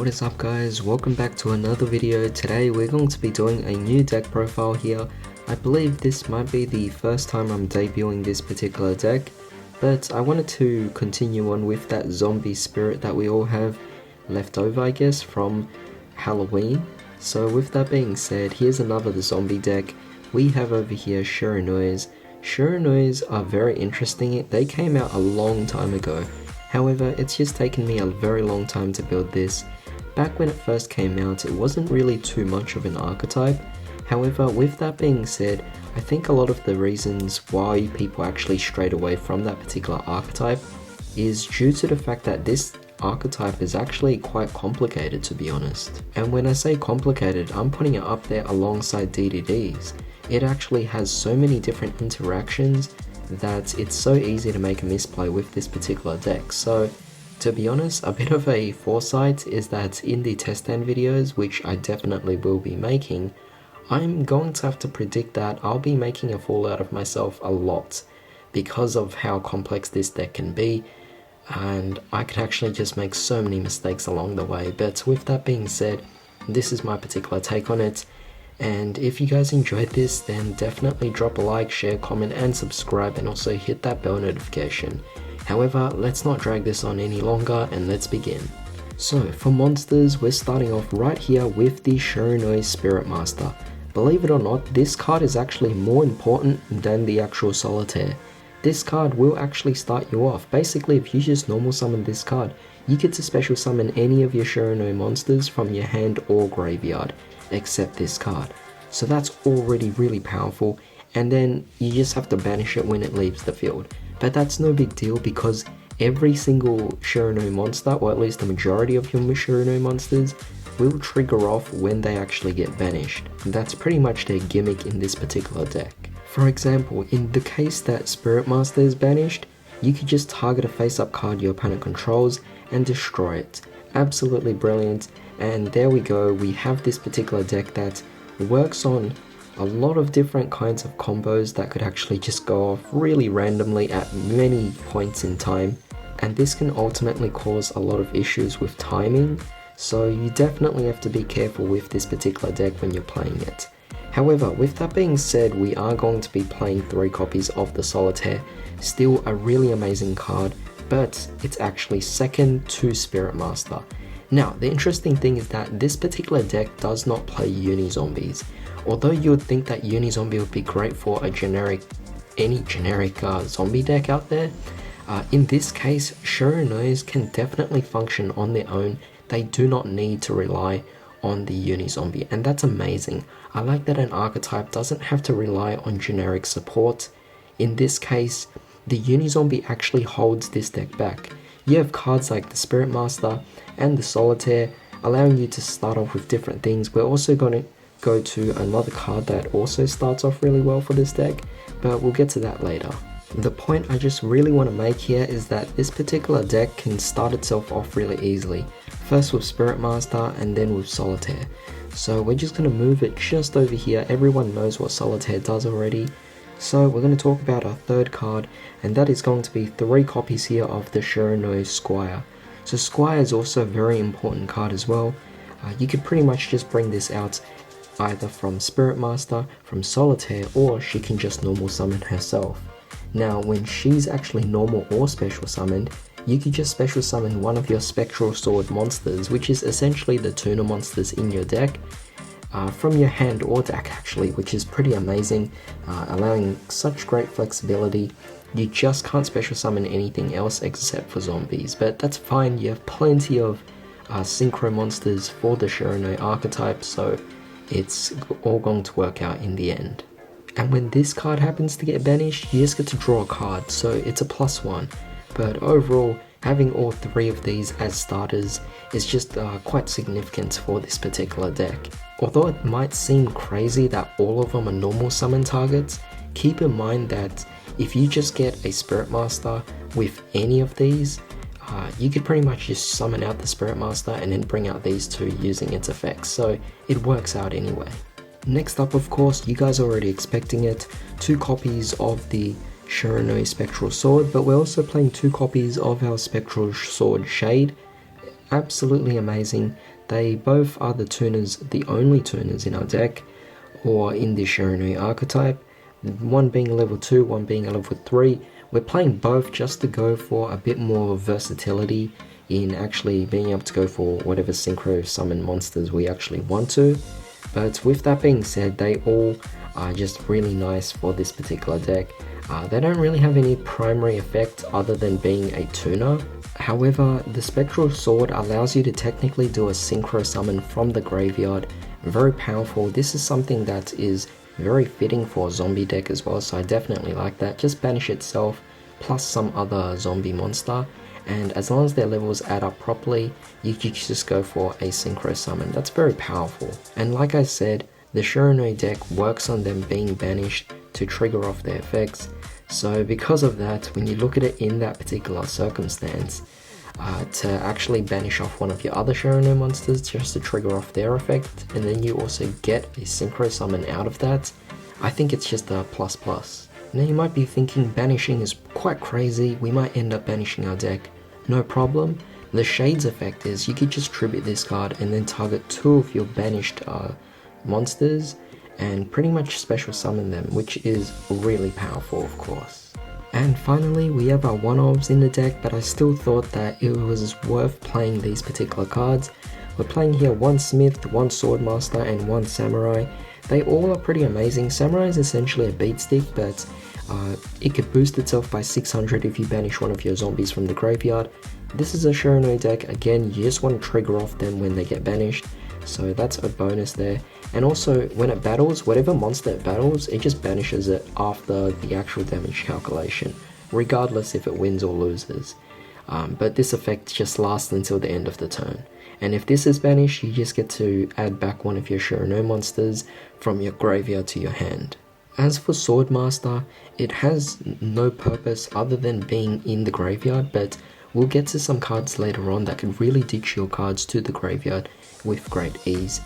What is up guys, welcome back to another video. Today we're going to be doing a new deck profile here. I believe this might be the first time I'm debuting this particular deck, but I wanted to continue on with that zombie spirit that we all have left over, I guess, from Halloween. So with that being said, here's another zombie deck. We have over here Shiranuis. Shiranuis are very interesting. They came out a long time ago. However, it's just taken me a very long time to build this. Back when it first came out, it wasn't really too much of an archetype. However, with that being said, I think a lot of the reasons why people actually strayed away from that particular archetype is due to the fact that this archetype is actually quite complicated, to be honest. And when I say complicated, I'm putting it up there alongside DDDs. It actually has so many different interactions that it's so easy to make a misplay with this particular deck. So to be honest, a bit of a foresight is that in the test stand videos, which I definitely will be making, I'm going to have to predict that I'll be making a fool out of myself a lot because of how complex this deck can be, and I could actually just make so many mistakes along the way. But with that being said, this is my particular take on it. And if you guys enjoyed this, then definitely drop a like, share, comment and subscribe, and also hit that bell notification. However, let's not drag this on any longer and let's begin. So for monsters, we're starting off right here with the Shiranui Spirit Master. Believe it or not, this card is actually more important than the actual Solitaire. This card will actually start you off. Basically, if you just normal summon this card, you get to special summon any of your Shiranui monsters from your hand or graveyard, except this card. So that's already really powerful, and then you just have to banish it when it leaves the field. But that's no big deal because every single Shiranui monster, or at least the majority of your Shiranui monsters, will trigger off when they actually get banished. That's pretty much their gimmick in this particular deck. For example, in the case that Spirit Master is banished, you could just target a face-up card your opponent controls and destroy it. Absolutely brilliant. And there we go, we have this particular deck that works on a lot of different kinds of combos that could actually just go off really randomly at many points in time, and this can ultimately cause a lot of issues with timing, so you definitely have to be careful with this particular deck when you're playing it. However, with that being said, we are going to be playing 3 copies of the Solitaire. Still a really amazing card, but it's actually second to Spirit Master. Now, the interesting thing is that this particular deck does not play uni-zombies. Although you would think that uni-zombie would be great for a any generic zombie deck out there, in this case, Shiranuis can definitely function on their own. They do not need to rely on the uni-zombie, and that's amazing. I like that an archetype doesn't have to rely on generic support. In this case, the uni-zombie actually holds this deck back. You have cards like the Spirit Master and the Solitaire allowing you to start off with different things. We're also going to go to another card that also starts off really well for this deck, but we'll get to that later. The point I just really want to make here is that this particular deck can start itself off really easily. First with Spirit Master and then with Solitaire. So we're just going to move it just over here. Everyone knows what Solitaire does already. So we're going to talk about our third card, and that is going to be 3 copies here of the Shiranui Squire. So Squire is also a very important card as well. You could pretty much just bring this out either from Spirit Master, from Solitaire, or she can just normal summon herself. Now when she's actually normal or special summoned, you could just special summon one of your Spectral Sword monsters, which is essentially the tuner monsters in your deck, from your hand or deck actually, which is pretty amazing, allowing such great flexibility. You just can't special summon anything else except for zombies, but that's fine. You have plenty of synchro monsters for the Shiranui archetype, so it's all going to work out in the end. And when this card happens to get banished, you just get to draw a card, so it's a +1. But overall, having all 3 of these as starters is just quite significant for this particular deck. Although it might seem crazy that all of them are normal summon targets, keep in mind that if you just get a Spirit Master with any of these, you could pretty much just summon out the Spirit Master and then bring out these 2 using its effects, so it works out anyway. Next up, of course, you guys are already expecting it, 2 copies of the Shiranui Spectral Sword, but we're also playing 2 copies of our Spectral Sword Shade. Absolutely amazing. they both are the only tuners in our deck, or in the Shiranui archetype. One being a level 2, one being a level 3. We're playing both just to go for a bit more versatility in actually being able to go for whatever synchro summon monsters we actually want to. But with that being said, they all are just really nice for this particular deck. They don't really have any primary effect other than being a tuner. However, the Spectral Sword allows you to technically do a synchro summon from the graveyard. Very powerful. This is something that is very fitting for a zombie deck as well, so I definitely like that. Just banish itself plus some other zombie monster, and as long as their levels add up properly, you can just go for a synchro summon. That's very powerful. And like I said, the Shiranui deck works on them being banished to trigger off their effects. So because of that, when you look at it in that particular circumstance, to actually banish off one of your other Shiranui monsters just to trigger off their effect, and then you also get a synchro summon out of that, I think it's just a plus. Now you might be thinking banishing is quite crazy, we might end up banishing our deck. No problem. The Shades effect is you could just tribute this card and then target 2 of your banished monsters and pretty much special summon them, which is really powerful, of course. And finally, we have our one-offs in the deck, but I still thought that it was worth playing these particular cards. We're playing here 1 Smith, 1 Swordmaster, and 1 Samurai. They all are pretty amazing. Samurai is essentially a beat stick, but it could boost itself by 600 if you banish one of your zombies from the graveyard. This is a Shiranui deck. Again, you just want to trigger off them when they get banished, so that's a bonus there. And also, when it battles, whatever monster it battles, it just banishes it after the actual damage calculation, regardless if it wins or loses. But this effect just lasts until the end of the turn. And if this is banished, you just get to add back one of your Shiranui monsters from your graveyard to your hand. As for Swordmaster, it has no purpose other than being in the graveyard, but we'll get to some cards later on that can really ditch your cards to the graveyard with great ease.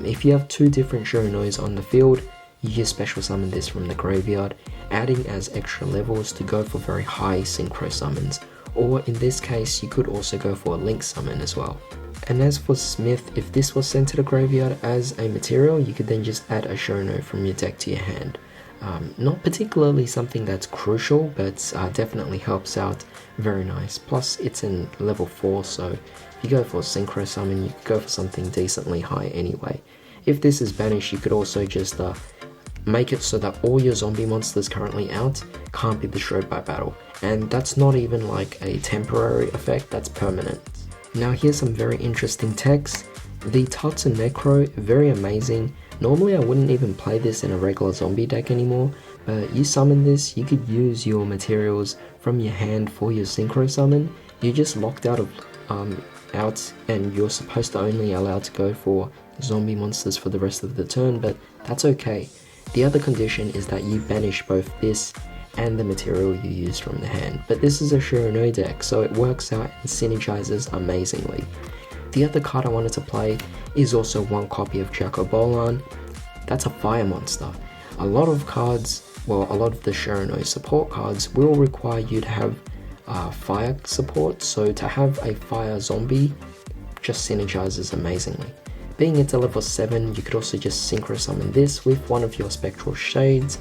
If you have 2 different Shiranuis on the field, you just special summon this from the graveyard, adding as extra levels to go for very high synchro summons, or in this case you could also go for a link summon as well. And as for Smith, if this was sent to the graveyard as a material, you could then just add a Shiranui from your deck to your hand. Not particularly something that's crucial, but definitely helps out. Very nice. Plus it's in level 4, so if you go for a synchro summon, you could go for something decently high anyway. If this is banished, you could also just make it so that all your zombie monsters currently out can't be destroyed by battle. And that's not even like a temporary effect, that's permanent. Now here's some very interesting text. The Tatsu Necro, very amazing. Normally I wouldn't even play this in a regular zombie deck anymore, but you summon this, you could use your materials from your hand for your synchro summon. You're just locked out and you're supposed to only allow to go for zombie monsters for the rest of the turn, but that's okay. The other condition is that you banish both this and the material you used from the hand, but this is a Shiranui deck, so it works out and synergizes amazingly. The other card I wanted to play is also 1 copy of Jacobolan. That's a fire monster. A lot of the Shiranui support cards will require you to have fire support, so to have a fire zombie just synergizes amazingly. Being it's a level 7, you could also just synchro summon this with one of your Spectral Shades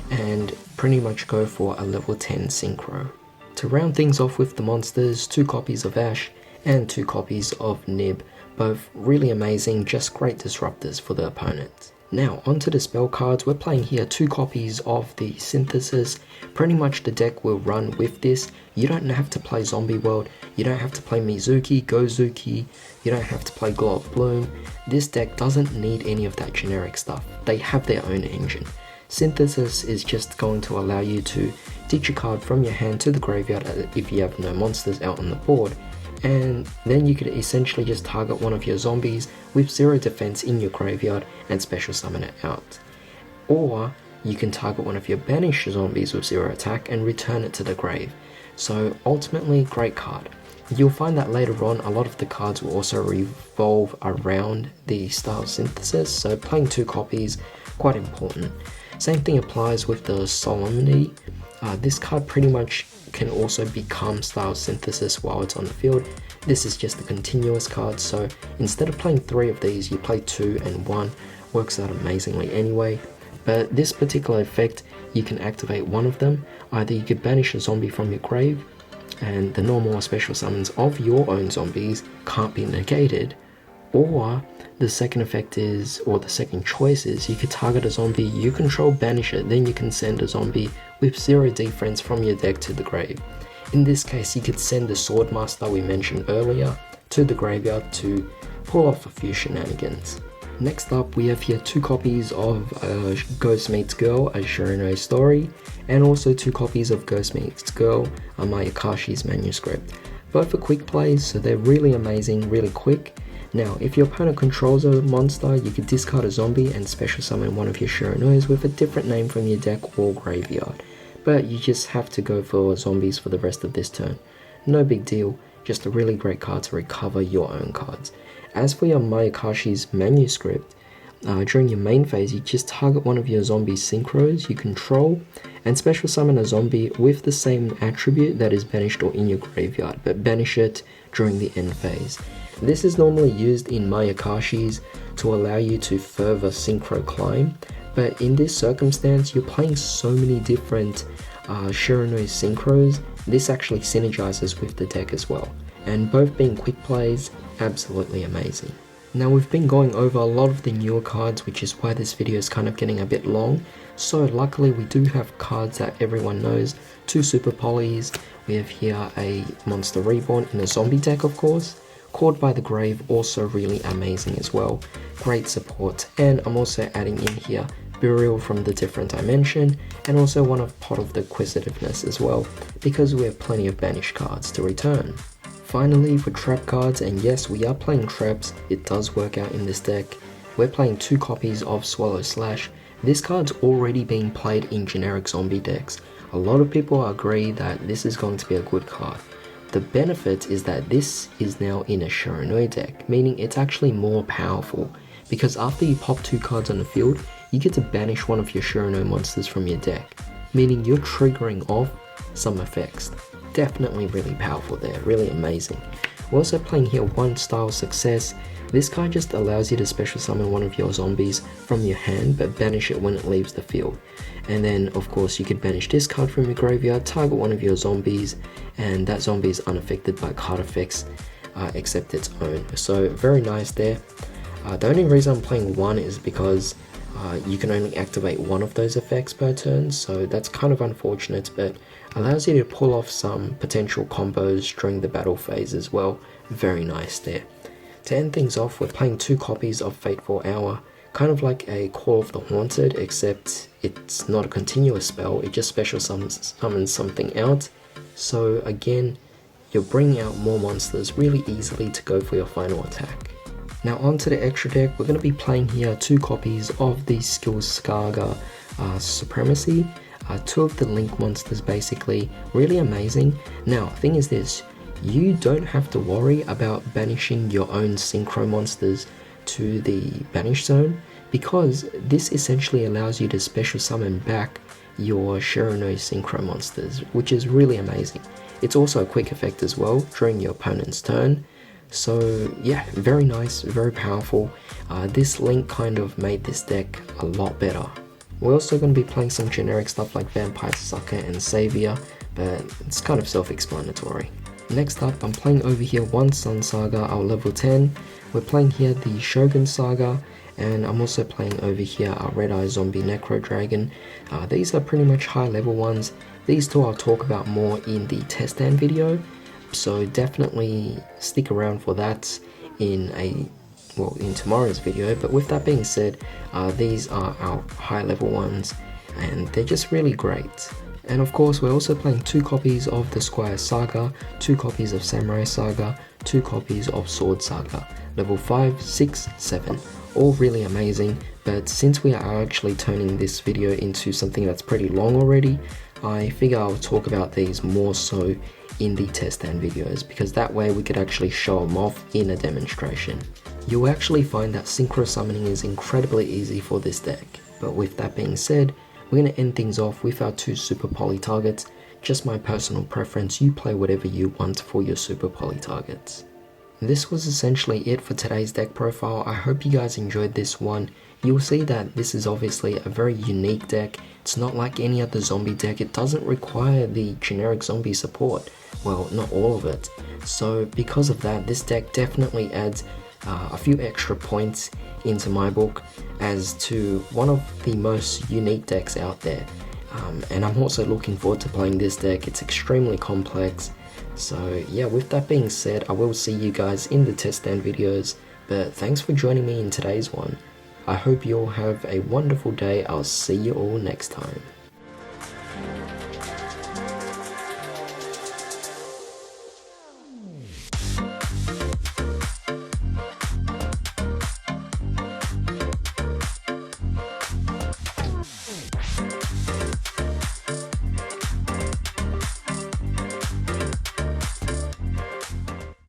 and pretty much go for a level 10 synchro. To round things off with the monsters, 2 copies of Ash and 2 copies of Nib, both really amazing, just great disruptors for the opponent. Now onto the spell cards. We're playing here 2 copies of the Synthesis. Pretty much the deck will run with this. You don't have to play Zombie World, you don't have to play Mizuki, Gozuki, you don't have to play Glow of Bloom. This deck doesn't need any of that generic stuff. They have their own engine. Synthesis is just going to allow you to ditch a card from your hand to the graveyard if you have no monsters out on the board, and then you could essentially just target one of your zombies with 0 defense in your graveyard and special summon it out. Or you can target one of your banished zombies with 0 attack and return it to the grave. So ultimately, great card. You'll find that later on a lot of the cards will also revolve around the style Synthesis, so playing 2 copies, quite important. Same thing applies with the Solemnity. This card pretty much can also become style synthesis while it's on the field. This is just a continuous card, so instead of playing 3 of these, you play 2 and 1. Works out amazingly anyway. But this particular effect, you can activate one of them. Either you could banish a zombie from your grave, and the normal or special summons of your own zombies can't be negated, or the second effect is, or the second choice is, you could target a zombie you control, banish it, then you can send a zombie with 0 defense from your deck to the grave. In this case, you could send the Swordmaster we mentioned earlier to the graveyard to pull off a few shenanigans. Next up, we have here 2 copies of Ghost Meets Girl, a Shiranui story, and also 2 copies of Ghost Meets Girl, a Mayakashi's manuscript. Both are quick plays, so they're really amazing, really quick. Now, if your opponent controls a monster, you could discard a zombie and special summon one of your Shiranuis with a different name from your deck or graveyard. But you just have to go for zombies for the rest of this turn. No big deal, just a really great card to recover your own cards. As for your Mayakashi's manuscript, during your main phase, you just target one of your zombie synchros you control and special summon a zombie with the same attribute that is banished or in your graveyard, but banish it during the end phase. This is normally used in Mayakashi's to allow you to further synchro climb, but in this circumstance, you're playing so many different Shiranui synchros, this actually synergizes with the deck as well. And both being quick plays, absolutely amazing. Now we've been going over a lot of the newer cards, which is why this video is kind of getting a bit long. So luckily we do have cards that everyone knows, 2 Super Polys. We have here a Monster Reborn in a zombie deck, of course. Caught by the Grave, also really amazing as well. Great support. And I'm also adding in here Burial from the Different Dimension, and also one of Pot of the Acquisitiveness as well, because we have plenty of banished cards to return. Finally, for trap cards, and yes, we are playing traps, it does work out in this deck. We're playing 2 copies of Swallow Slash. This card's already being played in generic zombie decks. A lot of people agree that this is going to be a good card. The benefit is that this is now in a Shiranui deck, meaning it's actually more powerful, because after you pop 2 cards on the field, you get to banish one of your Shiranui monsters from your deck, meaning you're triggering off some effects. Definitely really powerful there, really amazing. We're also playing here 1 Style Success. This card just allows you to special summon one of your zombies from your hand, but banish it when it leaves the field. And then of course you could banish this card from your graveyard, target one of your zombies, and that zombie is unaffected by card effects except its own. So very nice there. The only reason I'm playing 1 is because you can only activate 1 of those effects per turn, so that's kind of unfortunate, but allows you to pull off some potential combos during the battle phase as well. Very nice there. To end things off, we're playing 2 copies of Fateful Hour, kind of like a Call of the Haunted, except it's not a continuous spell, it just special summons something out. So again, you're bringing out more monsters really easily to go for your final attack. Now onto the extra deck, we're going to be playing here 2 copies of the Skill Skaga Supremacy. 2 of the Link monsters basically, really amazing. Now, thing is this, you don't have to worry about banishing your own synchro monsters to the banish zone, because this essentially allows you to special summon back your Shiranui synchro monsters, which is really amazing. It's also a quick effect as well during your opponent's turn. So yeah, very nice, very powerful. This Link kind of made this deck a lot better. We're also going to be playing some generic stuff like Vampire Sucker and Savior, but it's kind of self-explanatory. Next up, I'm playing over here 1 Sun Saga, our level 10. We're playing here the Shogun Saga, and I'm also playing over here our Red Eye Zombie Necro Dragon. These are pretty much high level ones. These 2 I'll talk about more in the test stand video, so definitely stick around for that in tomorrow's video. But with that being said, these are our high level ones, and they're just really great. And of course, we're also playing 2 copies of the Squire Saga, 2 copies of Samurai Saga, 2 copies of Sword Saga, level 5, 6, 7, all really amazing. But since we are actually turning this video into something that's pretty long already, I figure I'll talk about these more so in the test stand videos, because that way we could actually show them off in a demonstration. You'll actually find that synchro summoning is incredibly easy for this deck. But with that being said, we're going to end things off with our 2 Super Poly targets, just my personal preference. You play whatever you want for your super poly targets. This was essentially it for today's deck profile. I hope you guys enjoyed this one. You'll see that this is obviously a very unique deck. It's not like any other zombie deck. It doesn't require the generic zombie support. Well, not all of it. So because of that, this deck definitely adds a few extra points into my book as to one of the most unique decks out there. And I'm also looking forward to playing this deck. It's extremely complex. So yeah, with that being said, I will see you guys in the test stand videos, but thanks for joining me in today's one. I hope you all have a wonderful day. I'll see you all next time.